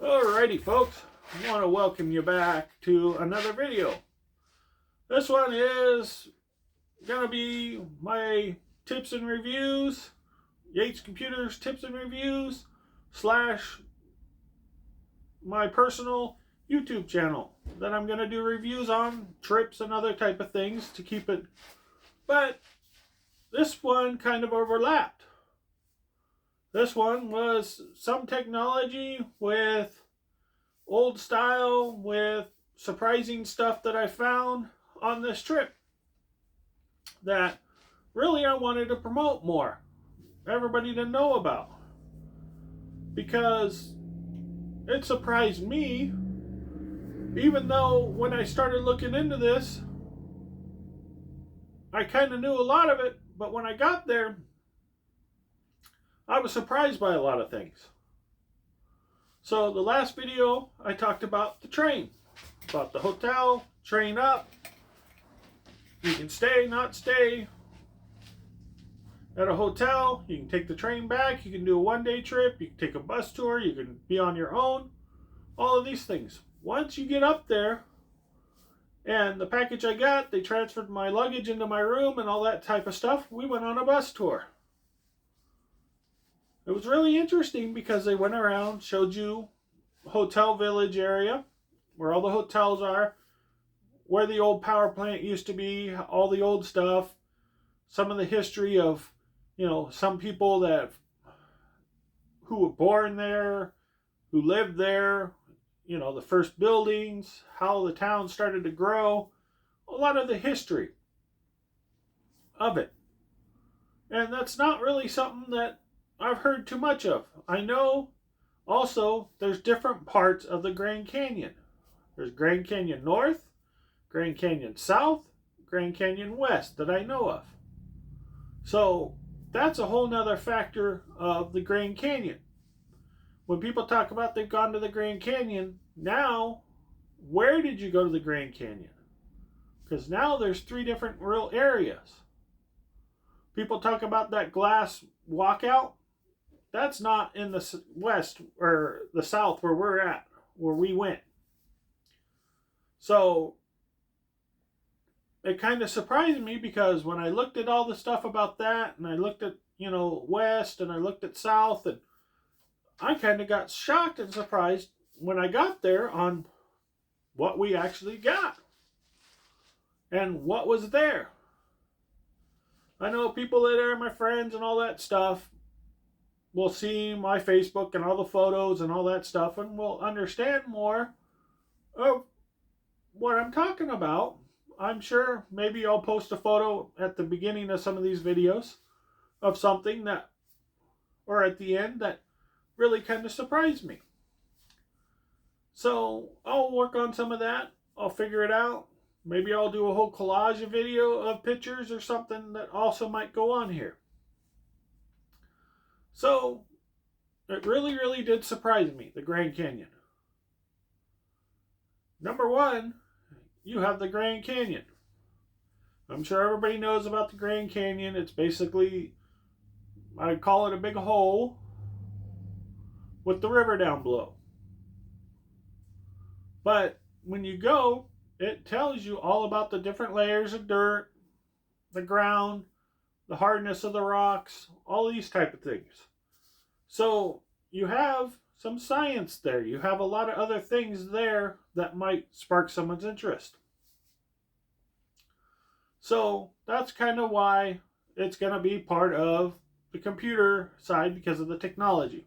Alrighty folks, I want to welcome you back to another video. This one is going to be my tips and reviews, Yates Computers tips and reviews slash my personal YouTube channel that I'm going to do reviews on trips and other type of things to keep it. But this one kind of overlapped. This one was some technology with old style, with surprising stuff that I found on this trip that really I wanted to promote more, everybody to know about, because it surprised me. Even though when I started looking into this, I kind of knew a lot of it, but when I got there, I was surprised by a lot of things. So the last video, I talked about the train, about the hotel, train up. You can stay, not stay at a hotel. You can take the train back. You can do a one-day trip. You can take a bus tour. You can be on your own. All of these things. Once you get up there, and the package I got, they transferred my luggage into my room and all that type of stuff, we went on a bus tour. It was really interesting because they went around, showed you Hotel Village area, where all the hotels are, where the old power plant used to be, all the old stuff, some of the history of, some people who were born there, who lived there, the first buildings, how the town started to grow, a lot of the history of it. And that's not really something that I've heard too much of. I know also there's different parts of the Grand Canyon. There's Grand Canyon North, Grand Canyon South, Grand Canyon West that I know of. So that's a whole nother factor of the Grand Canyon. When people talk about they've gone to the Grand Canyon, now where did you go to the Grand Canyon? Because now there's 3 different real areas. People talk about that glass walkout. That's not in the west or the south where we're at, where we went. So it kind of surprised me because when I looked at all the stuff about that, and I looked at, west, and I looked at south, and I kind of got shocked and surprised when I got there on what we actually got and what was there. I know people that are my friends and all that stuff will see my Facebook and all the photos and all that stuff and will understand more of what I'm talking about. I'm sure maybe I'll post a photo at the beginning of some of these videos of something that, or at the end, that really kind of surprised me. So I'll work on some of that. I'll figure it out. Maybe I'll do a whole collage of video of pictures or something that also might go on here. So it really, really did surprise me, the Grand Canyon. Number one, you have the Grand Canyon. I'm sure everybody knows about the Grand Canyon. It's basically, I call it a big hole with the river down below. But when you go, it tells you all about the different layers of dirt, the ground, the hardness of the rocks, all these type of things. So you have some science there. You have a lot of other things there that might spark someone's interest. So that's kind of why it's going to be part of the computer side, because of the technology.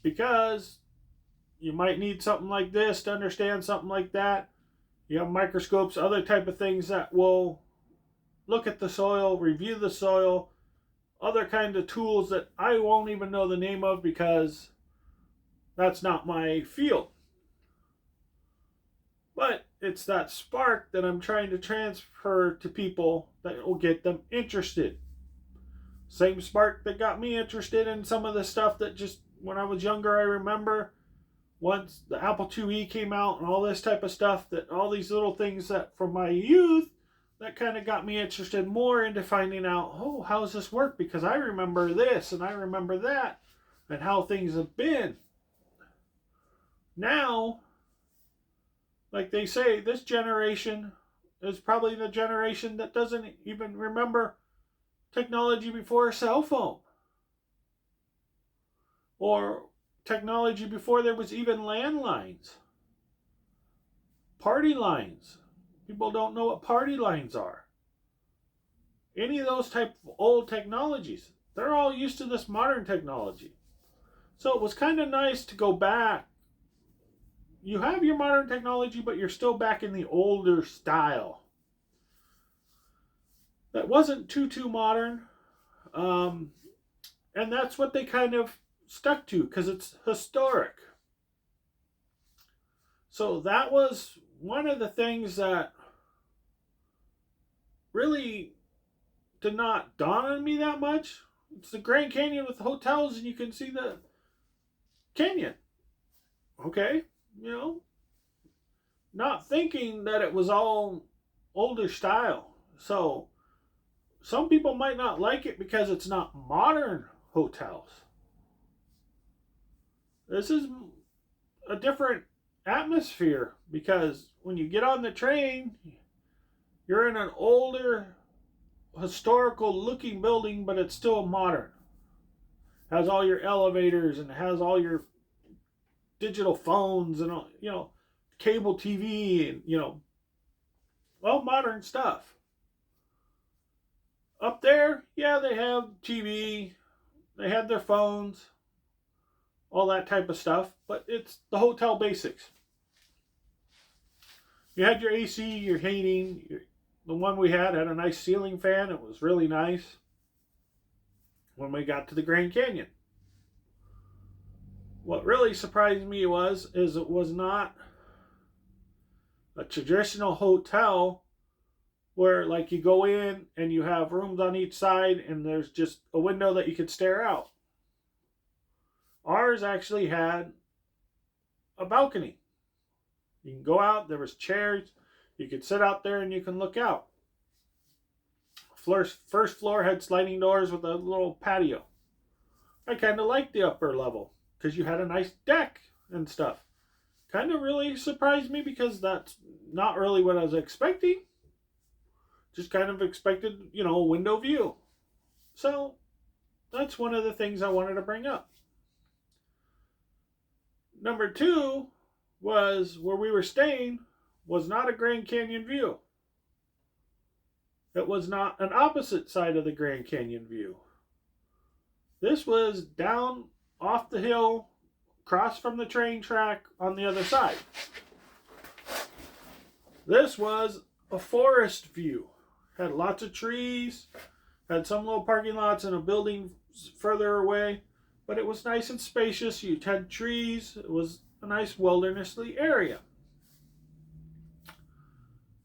Because you might need something like this to understand something like that. You have microscopes, other type of things that will look at the soil, review the soil, other kinds of tools that I won't even know the name of because that's not my field. But it's that spark that I'm trying to transfer to people that will get them interested. Same spark that got me interested in some of the stuff that just when I was younger, I remember once the Apple IIe came out and all this type of stuff, that all these little things that from my youth that kind of got me interested more into finding out, oh, how does this work? Because I remember this and I remember that and how things have been. Now, like they say, this generation is probably the generation that doesn't even remember technology before a cell phone, or technology before there was even landlines, party lines. People don't know what party lines are. Any of those type of old technologies, they're all used to this modern technology. So it was kind of nice to go back. You have your modern technology, but you're still back in the older style. That wasn't too modern. And that's what they kind of stuck to because it's historic. So that was one of the things that really did not dawn on me that much. It's the Grand Canyon with hotels, and you can see the canyon. Okay, you know, not thinking that it was all older style. So some people might not like it because it's not modern hotels. This is a different atmosphere because when you get on the train, you're in an older historical looking building, but it's still modern. Has all your elevators and has all your digital phones and all, cable TV and well, modern stuff. Up there, yeah, they have TV, they had their phones, all that type of stuff, but it's the hotel basics. You had your AC, your heating. The one we had a nice ceiling fan. It was really nice when we got to the Grand Canyon. What really surprised me is it was not a traditional hotel where like you go in and you have rooms on each side and there's just a window that you could stare out. Ours actually had a balcony. You can go out, there was chairs, you could sit out there and you can look out. First floor had sliding doors with a little patio. I kind of liked the upper level because you had a nice deck and stuff. Kind of really surprised me because that's not really what I was expecting. Just kind of expected, a window view. So that's one of the things I wanted to bring up. Number 2 was where we were staying was not a Grand Canyon view. It was not an opposite side of the Grand Canyon view. This was down off the hill, across from the train track on the other side. This was a forest view. Had lots of trees, had some little parking lots and a building further away, but it was nice and spacious. You had trees. It was a nice wildernessly area.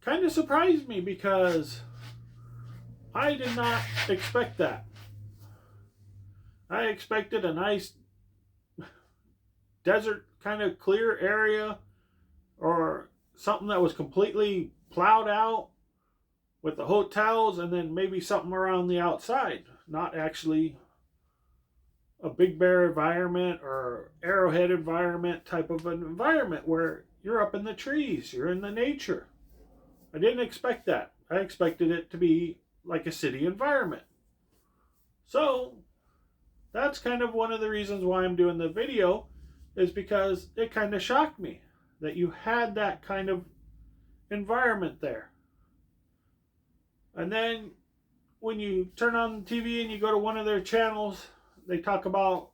Kind of surprised me because I did not expect that. I expected a nice desert kind of clear area or something that was completely plowed out with the hotels and then maybe something around the outside. Not actually a Big Bear environment or Arrowhead environment type of an environment where you're up in the trees, you're in the nature. I didn't expect that. I expected it to be like a city environment. So that's kind of one of the reasons why I'm doing the video, is because it kind of shocked me that you had that kind of environment there. And then when you turn on TV and you go to one of their channels, they talk about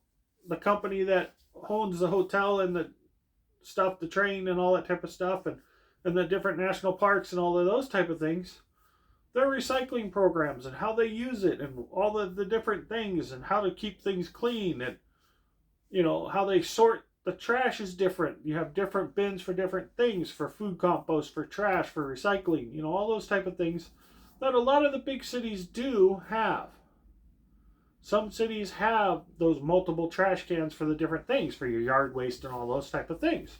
the company that owns the hotel and the stuff, the train and all that type of stuff, and the different national parks and all of those type of things. Their recycling programs and how they use it and all the different things and how to keep things clean and how they sort the trash is different. You have different bins for different things, for food compost, for trash, for recycling, all those type of things that a lot of the big cities do have. Some cities have those multiple trash cans for the different things, for your yard waste and all those type of things.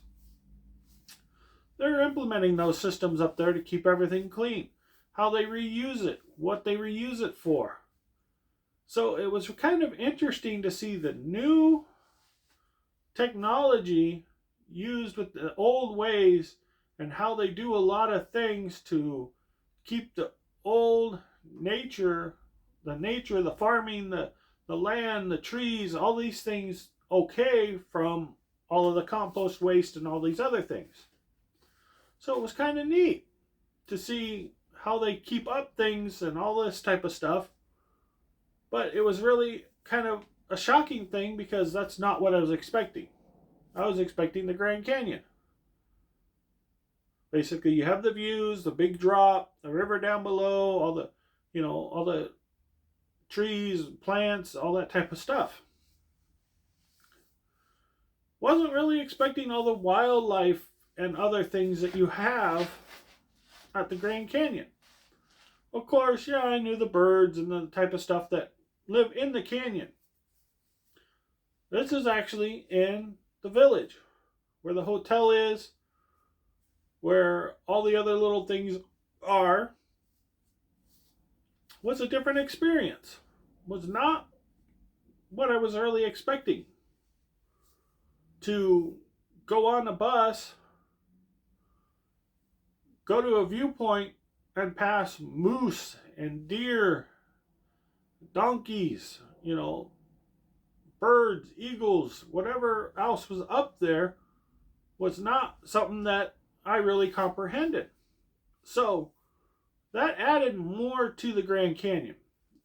They're implementing those systems up there to keep everything clean. How they reuse it, what they reuse it for. So it was kind of interesting to see the new technology used with the old ways and how they do a lot of things to keep the old nature, the farming, the land, the trees, all these things okay from all of the compost waste and all these other things. So it was kind of neat to see how they keep up things and all this type of stuff. But it was really kind of a shocking thing because that's not what I was expecting. I was expecting the Grand Canyon. Basically, you have the views, the big drop, the river down below, all the, all the trees, plants, all that type of stuff. Wasn't really expecting all the wildlife and other things that you have at the Grand Canyon. Of course, yeah, I knew the birds and the type of stuff that live in the canyon. This is actually in the village, where the hotel is, where all the other little things are. Was a different experience. Was not what I was really expecting. To go on a bus, go to a viewpoint, and pass moose and deer, donkeys, birds, eagles, whatever else was up there, was not something that I really comprehended. So that added more to the Grand Canyon.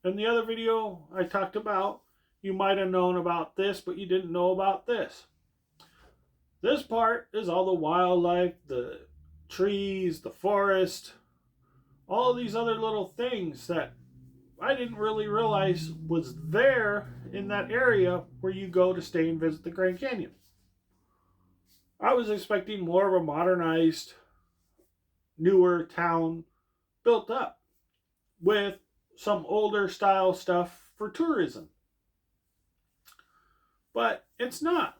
In the other video I talked about, you might have known about this, but you didn't know about this. This part is all the wildlife, the trees, the forest, all these other little things that I didn't really realize was there in that area where you go to stay and visit the Grand Canyon. I was expecting more of a modernized, newer town built up with some older style stuff for tourism. But it's not.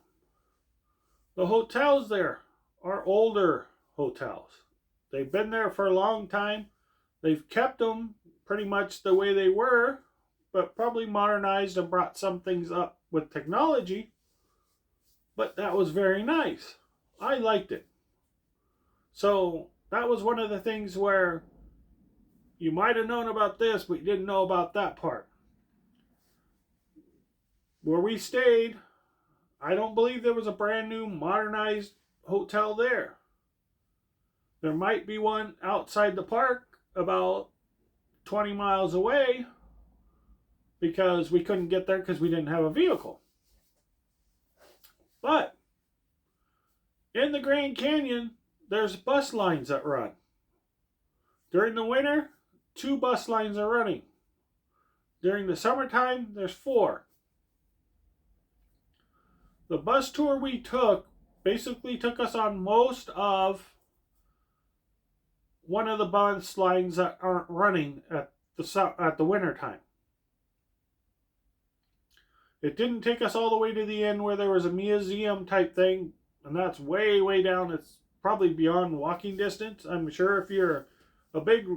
The hotels there are older hotels. They've been there for a long time. They've kept them pretty much the way they were, but probably modernized and brought some things up with technology. But that was very nice. I liked it. So that was one of the things where you might have known about this, but you didn't know about that part. Where we stayed, I don't believe there was a brand new modernized hotel there. There might be one outside the park about 20 miles away because we couldn't get there because we didn't have a vehicle. But in the Grand Canyon, there's bus lines that run. During the winter, 2 bus lines are running. During the summertime, there's 4. The bus tour we took basically took us on most of one of the bus lines that aren't running at the winter time. It didn't take us all the way to the end where there was a museum type thing, and that's way, way down. It's probably beyond walking distance. I'm sure if you're a big,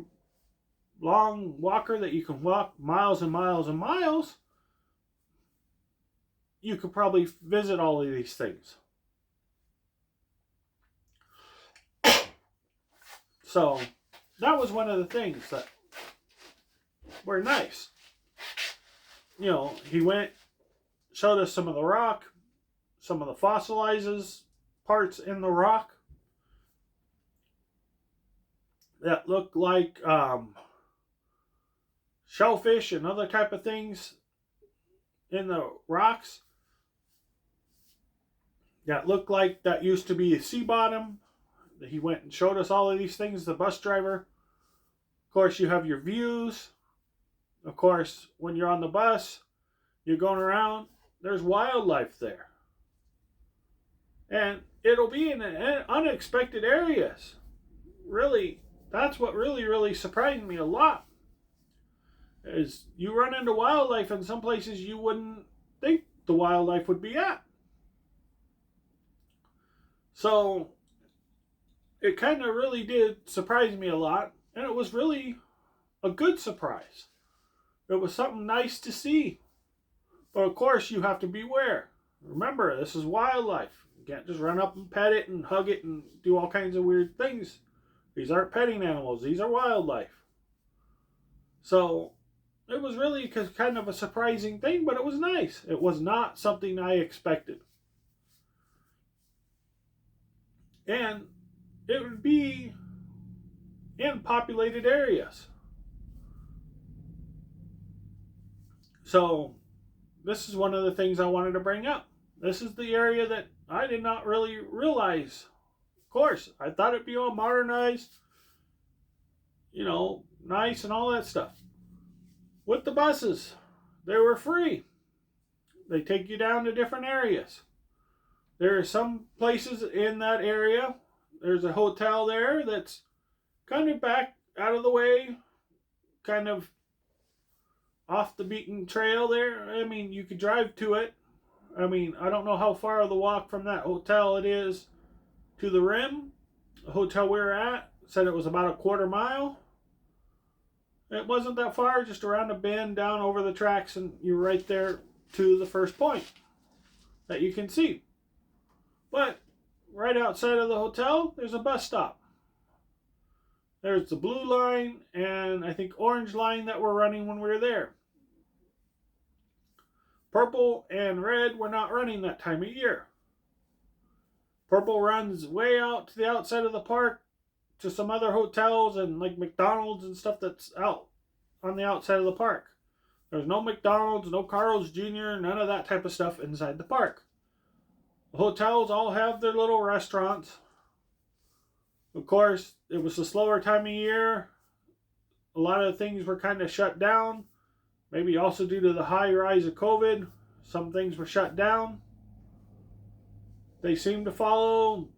long walker that you can walk miles and miles and miles, you could probably visit all of these things. So that was one of the things that were nice. He went, showed us some of the rock, some of the fossilizes parts in the rock that looked like shellfish and other type of things in the rocks that looked like that used to be a sea bottom. He went and showed us all of these things, the bus driver. Of course, you have your views. Of course, when you're on the bus, you're going around, there's wildlife there. And it'll be in unexpected areas. Really, that's what really, really surprised me a lot. Is you run into wildlife in some places you wouldn't think the wildlife would be at. So it kind of really did surprise me a lot, and it was really a good surprise. It was something nice to see. But of course, you have to beware. Remember, this is wildlife. can't just run up and pet it and hug it and do all kinds of weird things. These aren't petting animals. These are wildlife. So it was really kind of a surprising thing, but it was nice. It was not something I expected. And it would be in populated areas. So this is one of the things I wanted to bring up. This is the area that I did not really realize. Of course, I thought it'd be all modernized, nice and all that stuff. With the buses, they were free. They take you down to different areas. There are some places in that area. There's a hotel there that's kind of back out of the way, kind of off the beaten trail there. I mean, you could drive to it. I mean, I don't know how far of the walk from that hotel it is to the rim. The hotel we were at said it was about a quarter mile. It wasn't that far, just around a bend down over the tracks, and you're right there to the first point that you can see. But right outside of the hotel, there's a bus stop. There's the blue line and I think orange line that were running when we were there. Purple and red were not running that time of year. Purple runs way out to the outside of the park to some other hotels and like McDonald's and stuff that's out on the outside of the park. There's no McDonald's, no Carl's Jr., none of that type of stuff inside the park. The hotels all have their little restaurants. Of course, it was a slower time of year. A lot of things were kind of shut down. Maybe also due to the high rise of COVID. Some things were shut down. They seem to follow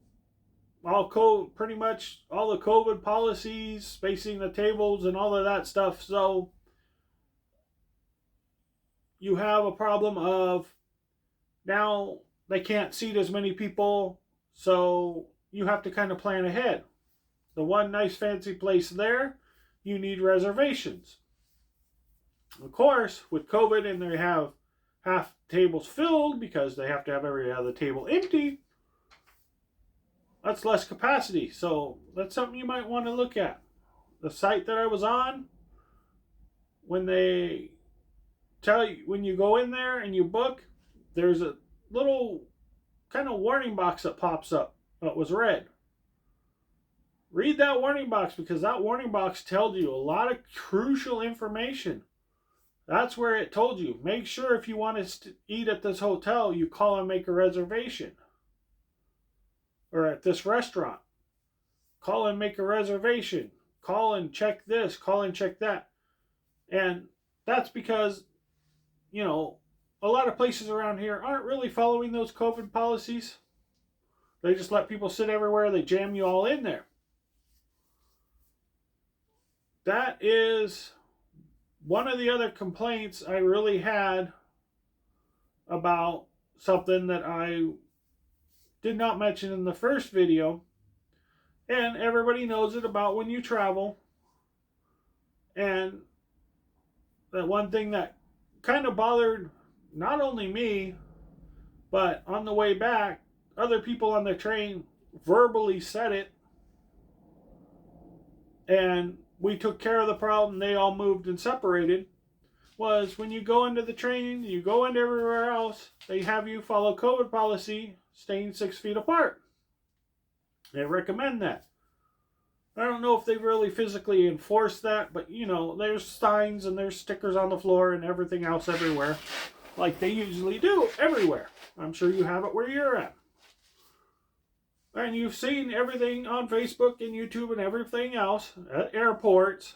pretty much all the COVID policies, spacing the tables and all of that stuff. So you have a problem of now they can't seat as many people, so you have to kind of plan ahead. The one nice fancy place there, you need reservations. Of course, with COVID and they have half tables filled because they have to have every other table empty, that's less capacity. So that's something you might want to look at. The site that I was on, when they tell you, when you go in there and you book, there's a little kind of warning box that pops up that was red. Read that warning box, because that warning box tells you a lot of crucial information. That's where it told you, make sure if you want to eat at this hotel, you call and make a reservation. Or at this restaurant, call and make a reservation. Call and check this, call and check that. And that's because, a lot of places around here aren't really following those COVID policies. They just let people sit everywhere. They jam you all in there. That is one of the other complaints I really had about something that I did not mention in the first video. And everybody knows it about when you travel. And that one thing that kind of bothered not only me, but on the way back, other people on the train verbally said it. And we took care of the problem. They all moved and separated. Was when you go into the train, you go into everywhere else, they have you follow COVID policy, staying 6 feet apart. They recommend that. I don't know if they really physically enforce that, but there's signs and there's stickers on the floor and everything else everywhere, like they usually do everywhere. I'm sure you have it where you're at. And you've seen everything on Facebook and YouTube and everything else at airports.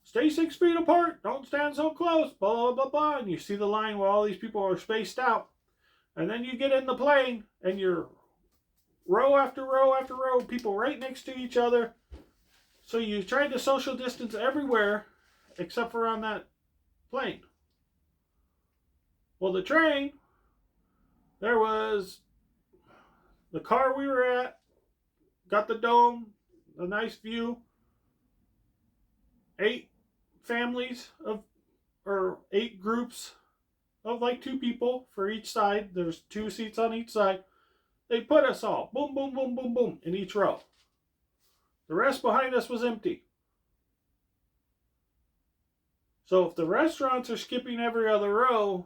Stay 6 feet apart. Don't stand so close. Blah, blah, blah, blah. And you see the line where all these people are spaced out. And then you get in the plane and you're row after row after row, people right next to each other. So you tried to social distance everywhere except for on that plane. Well, the train, there was the car we were at, got the dome, a nice view. 8 families or 8 groups of like 2 people for each side. There's 2 seats on each side. They put us all, boom, boom, boom, boom, boom, in each row. The rest behind us was empty. So if the restaurants are skipping every other row,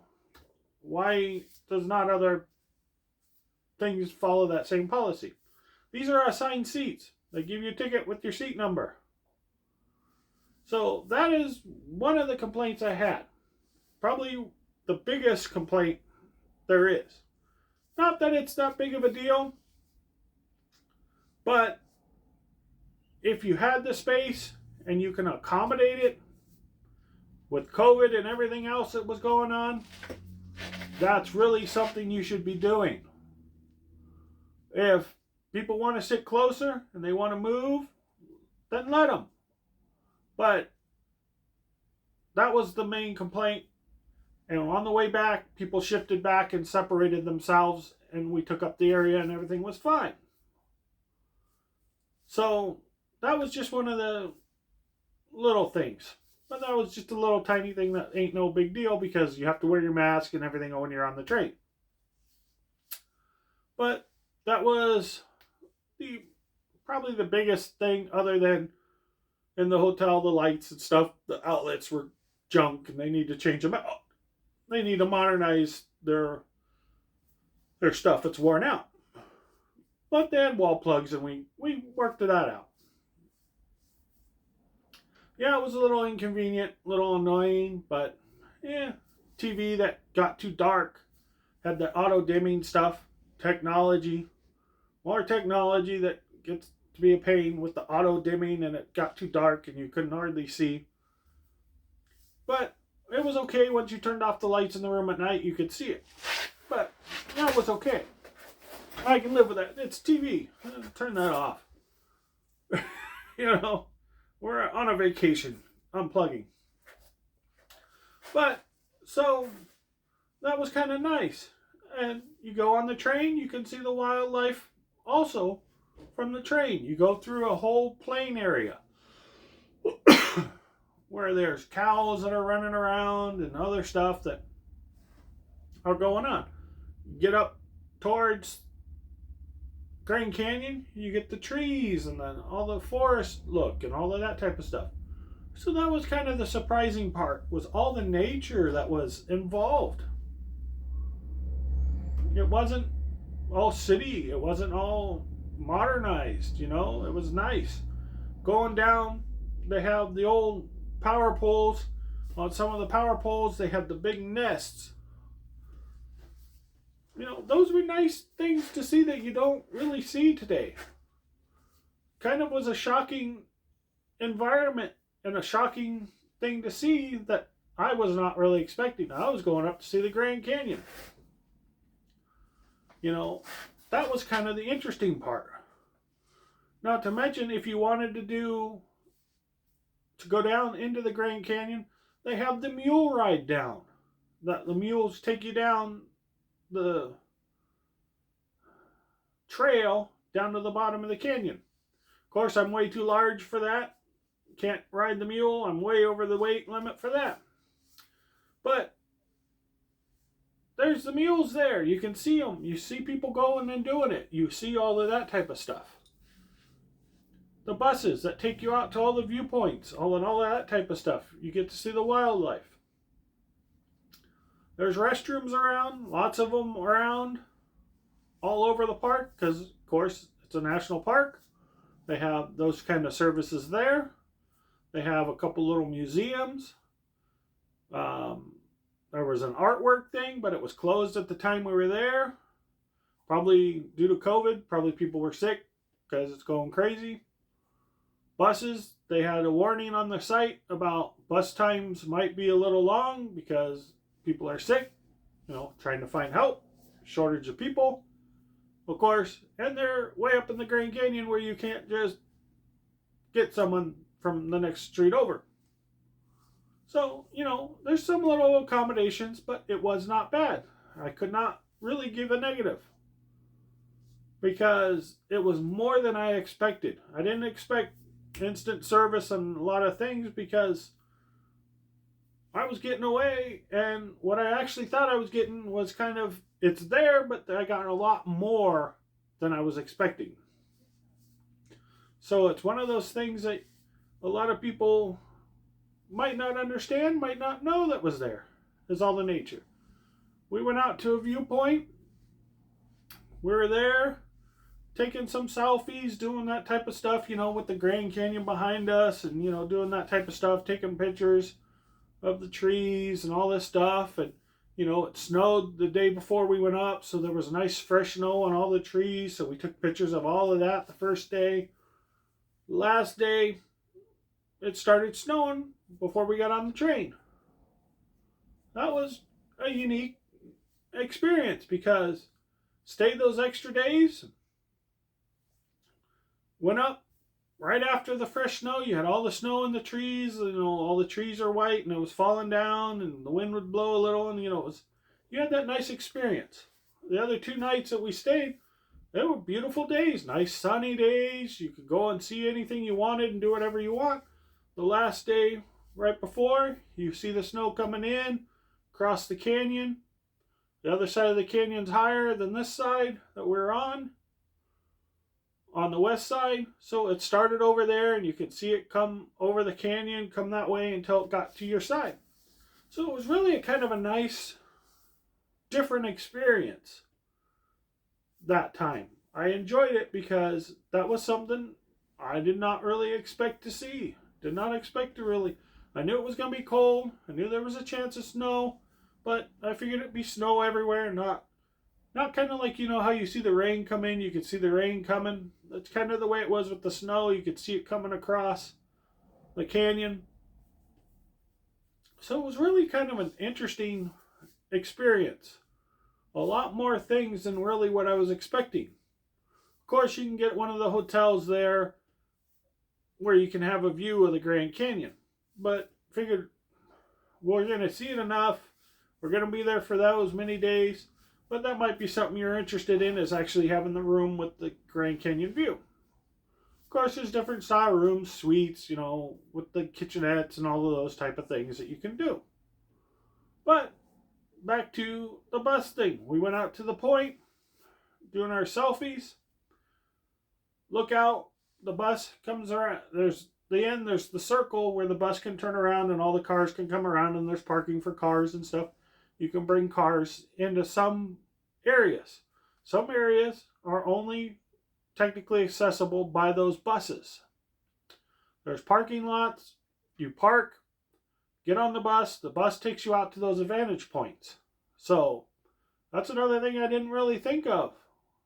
why does not other things follow that same policy? These are assigned seats. They give you a ticket with your seat number. So that is one of the complaints I had. Probably the biggest complaint there is. Not that it's that big of a deal, but if you had the space and you can accommodate it with COVID and everything else that was going on, that's really something you should be doing. If people want to sit closer and they want to move, then let them. But that was the main complaint. And on the way back, people shifted back and separated themselves, and we took up the area and everything was fine. So that was just one of the little things. But that was just a little tiny thing that ain't no big deal because you have to wear your mask and everything when you're on the train. But that was probably the biggest thing, other than in the hotel, the lights and stuff, the outlets were junk and they need to change them out. They need to modernize their stuff. It's worn out. But they had wall plugs and we worked that out. Yeah, it was a little inconvenient, a little annoying, but yeah, TV that got too dark, had the auto dimming stuff, technology, more technology that gets to be a pain with the auto dimming, and it got too dark and you couldn't hardly see. But it was okay once you turned off the lights in the room at night, you could see it. But that was okay. I can live with that. It's TV. Turn that off. We're on a vacation, unplugging. But, so, that was kind of nice. And you go on the train, you can see the wildlife also from the train. You go through a whole plain area where there's cows that are running around and other stuff that are going on. You get up towards Grand Canyon, you get the trees and then all the forest look and all of that type of stuff. So that was kind of the surprising part, was all the nature that was involved. It wasn't all city, it wasn't all modernized, it was nice. Going down, they have the old power poles. On some of the power poles, they have the big nests. Those were nice things to see that you don't really see today. Kind of was a shocking environment and a shocking thing to see that I was not really expecting. I was going up to see the Grand Canyon. That was kind of the interesting part. Not to mention, if you wanted to go down into the Grand Canyon, they have the mule ride down. The mules take you down the trail down to the bottom of the canyon. Of course, I'm way too large for that. Can't ride the mule. I'm way over the weight limit for that. But there's the mules there. You can see them. You see people going and doing it. You see all of that type of stuff. The buses that take you out to all the viewpoints, all of that type of stuff. You get to see the wildlife. There's restrooms around, lots of them around, all over the park, because, of course, it's a national park. They have those kind of services there. They have a couple little museums. There was an artwork thing, but it was closed at the time we were there. Probably due to COVID. Probably people were sick because it's going crazy. Buses, they had a warning on the site about bus times might be a little long because people are sick, trying to find help, shortage of people, of course, and they're way up in the Grand Canyon where you can't just get someone from the next street over. So, there's some little accommodations, but it was not bad. I could not really give a negative because it was more than I expected. I didn't expect instant service and a lot of things because I was getting away, and what I actually thought I was getting was kind of, it's there, but I got a lot more than I was expecting. So it's one of those things that a lot of people might not understand, might not know that was there, is all the nature. We went out to a viewpoint. We were there taking some selfies, doing that type of stuff, with the Grand Canyon behind us and, doing that type of stuff, taking pictures of the trees and all this stuff. And, it snowed the day before we went up, so there was nice fresh snow on all the trees. So we took pictures of all of that the first day. Last day, it started snowing before we got on the train. That was a unique experience because stayed those extra days, went up right after the fresh snow. You had all the snow in the trees, all the trees are white and it was falling down and the wind would blow a little, and you had that nice experience. The other 2 nights that we stayed, they were beautiful days, nice sunny days. You could go and see anything you wanted and do whatever you want. The last day, right before, you see the snow coming in, across the canyon. The other side of the canyon's higher than this side that we're on the west side. So it started over there, and you could see it come over the canyon, come that way until it got to your side. So it was really a kind of a nice, different experience that time. I enjoyed it because that was something I did not really expect to see. Did not expect to really. I knew it was going to be cold. I knew there was a chance of snow, but I figured it'd be snow everywhere, not kind of like, how you see the rain come in, you could see the rain coming. That's kind of the way it was with the snow. You could see it coming across the canyon. So it was really kind of an interesting experience. A lot more things than really what I was expecting. Of course, you can get one of the hotels there where you can have a view of the Grand Canyon. But figured we're going to see it enough. We're going to be there for those many days. But that might be something you're interested in, is actually having the room with the Grand Canyon view. Of course, there's different style rooms, suites, with the kitchenettes and all of those type of things that you can do. But back to the bus thing. We went out to the point, doing our selfies. Look out, the bus comes around. There's the circle where the bus can turn around and all the cars can come around, and there's parking for cars and stuff. You can bring cars into some areas. Some areas are only technically accessible by those buses. There's parking lots. You park, get on the bus takes you out to those vantage points. So that's another thing I didn't really think of.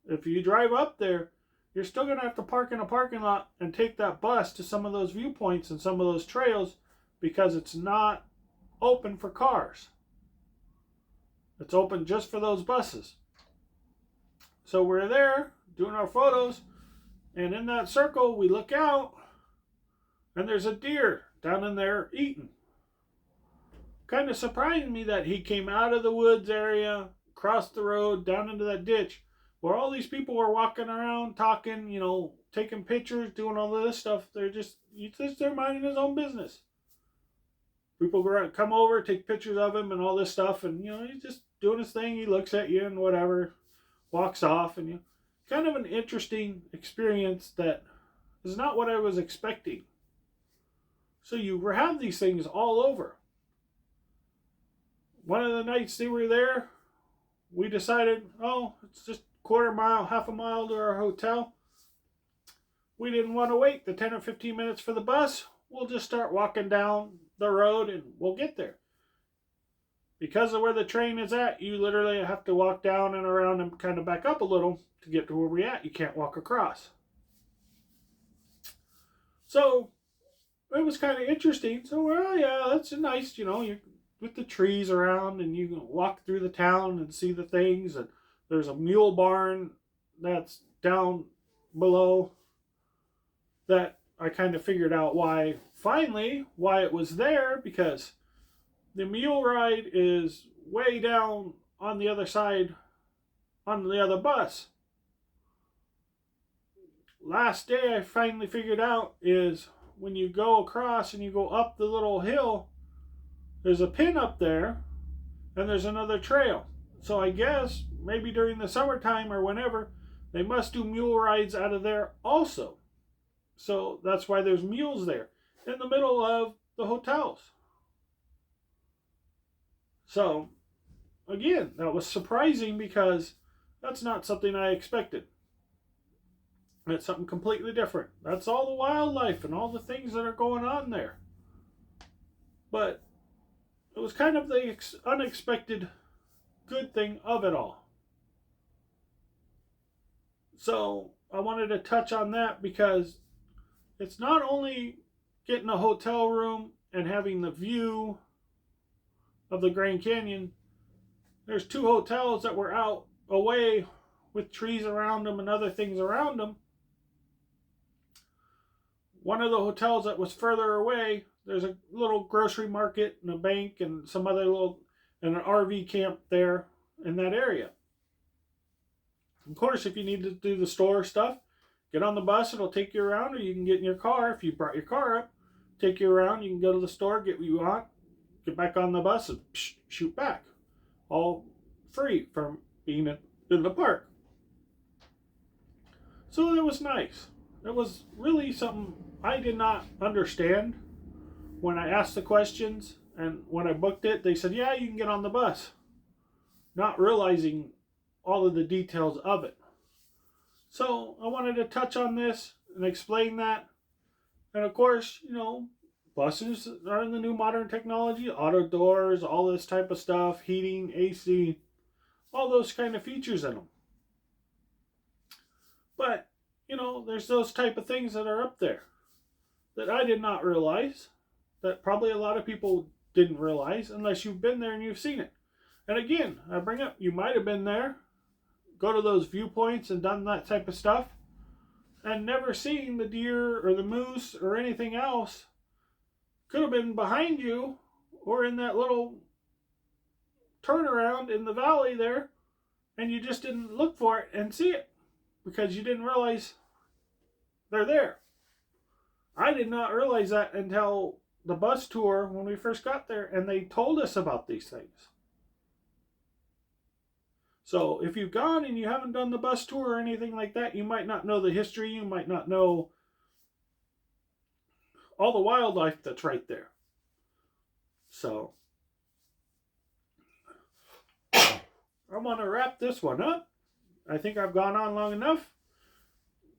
If you drive up there, you're still going to have to park in a parking lot and take that bus to some of those viewpoints and some of those trails because it's not open for cars. It's open just for those buses. So we're there doing our photos, and in that circle we look out and there's a deer down in there eating. Kind of surprised me that he came out of the woods area, crossed the road, down into that ditch where all these people were walking around, talking, taking pictures, doing all of this stuff. They're minding his own business. People come over, take pictures of him and all this stuff, and he's just doing his thing. He looks at you and whatever, walks off, and kind of an interesting experience that is not what I was expecting. So you have these things all over. One of the nights they were there, we decided, it's just quarter mile, half a mile to our hotel. We didn't want to wait the 10 or 15 minutes for the bus. We'll just start walking down the road and we'll get there. Because of where the train is at, you literally have to walk down and around and kind of back up a little to get to where we're at. You can't walk across. So it was kind of interesting. So, that's nice, you're with the trees around and you can walk through the town and see the things. And there's a mule barn that's down below that I kind of figured out why it was there, because the mule ride is way down on the other side, on the other bus. Last day I finally figured out is when you go across and you go up the little hill, there's a pin up there and there's another trail. So I guess maybe during the summertime or whenever, They must do mule rides out of there also. So that's why there's mules there in the middle of the hotels. So, again, that was surprising because that's not something I expected. It's something completely different. That's all the wildlife and all the things that are going on there. But it was kind of the unexpected good thing of it all. So I wanted to touch on that because it's not only getting a hotel room and having the view of the Grand Canyon. There's 2 hotels that were out away with trees around them and other things around them. One of the hotels that was further away, there's a little grocery market and a bank and some other and an RV camp there in that area. Of course, if you need to do the store stuff, get on the bus, it'll take you around, or you can get in your car if you brought your car up, take you around, you can go to the store, get what you want, get back on the bus and shoot back. All free from being in the park. So it was nice. It was really something I did not understand when I asked the questions, and when I booked it, they said, yeah, you can get on the bus. Not realizing all of the details of it. So I wanted to touch on this and explain that. And of course, buses are in the new modern technology, auto doors, all this type of stuff, heating, AC, all those kind of features in them. But, there's those type of things that are up there that I did not realize, that probably a lot of people didn't realize unless you've been there and you've seen it. And again, I bring up, you might have been there, go to those viewpoints and done that type of stuff, and never seen the deer or the moose or anything else. Could have been behind you or in that little turnaround in the valley there, and you just didn't look for it and see it because you didn't realize they're there. I did not realize that until the bus tour when we first got there, and they told us about these things. So if you've gone and you haven't done the bus tour or anything like that, you might not know the history, you might not know all the wildlife that's right there. So I want to wrap this one up. I think I've gone on long enough.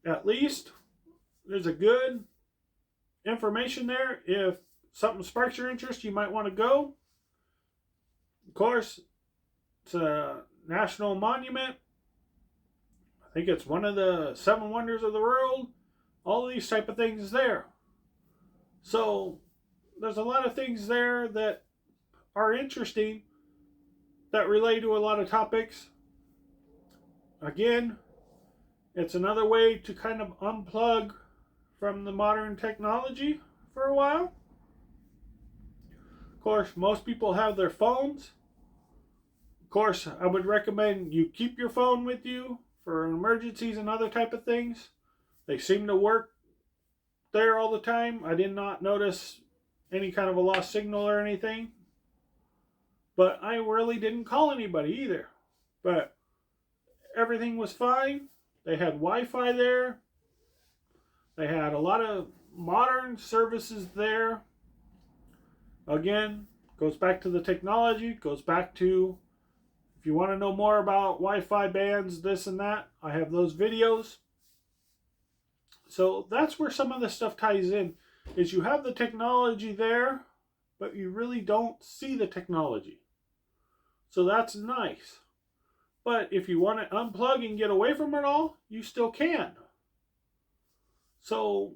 At least there's a good information there. If something sparks your interest, you might want to go. Of course, it's a national monument. I think it's one of the 7 wonders of the world. All of these type of things there. So there's a lot of things there that are interesting that relate to a lot of topics. Again, it's another way to kind of unplug from the modern technology for a while. Of course, most people have their phones. Of course, I would recommend you keep your phone with you for emergencies and other type of things. They seem to work there all the time. I did not notice any kind of a lost signal or anything. But I really didn't call anybody either. But everything was fine. They had Wi-Fi there. They had a lot of modern services there. Again, goes back to the technology, goes back to, if you want to know more about Wi-Fi bands, this and that, I have those videos. So that's where some of this stuff ties in, is you have the technology there, but you really don't see the technology. So that's nice. But if you want to unplug and get away from it all, you still can. So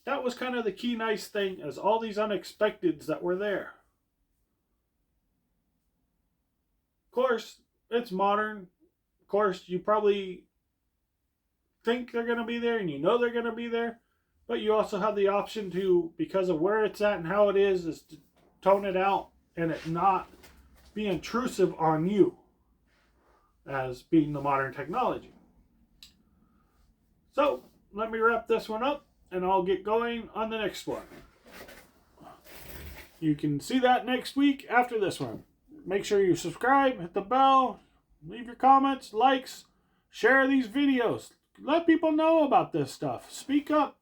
that was kind of the key nice thing, as all these unexpecteds that were there. Of course, it's modern. Of course, you probably think they're going to be there and you know they're going to be there. But you also have the option to, because of where it's at and how it is to tone it out and it not be intrusive on you as being the modern technology. So let me wrap this one up and I'll get going on the next one. You can see that next week after this one. Make sure you subscribe, hit the bell, leave your comments, likes, Share these videos. Let people know about this stuff. Speak up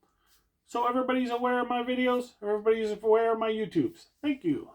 so everybody's aware of my videos, everybody's aware of my YouTubes. Thank you.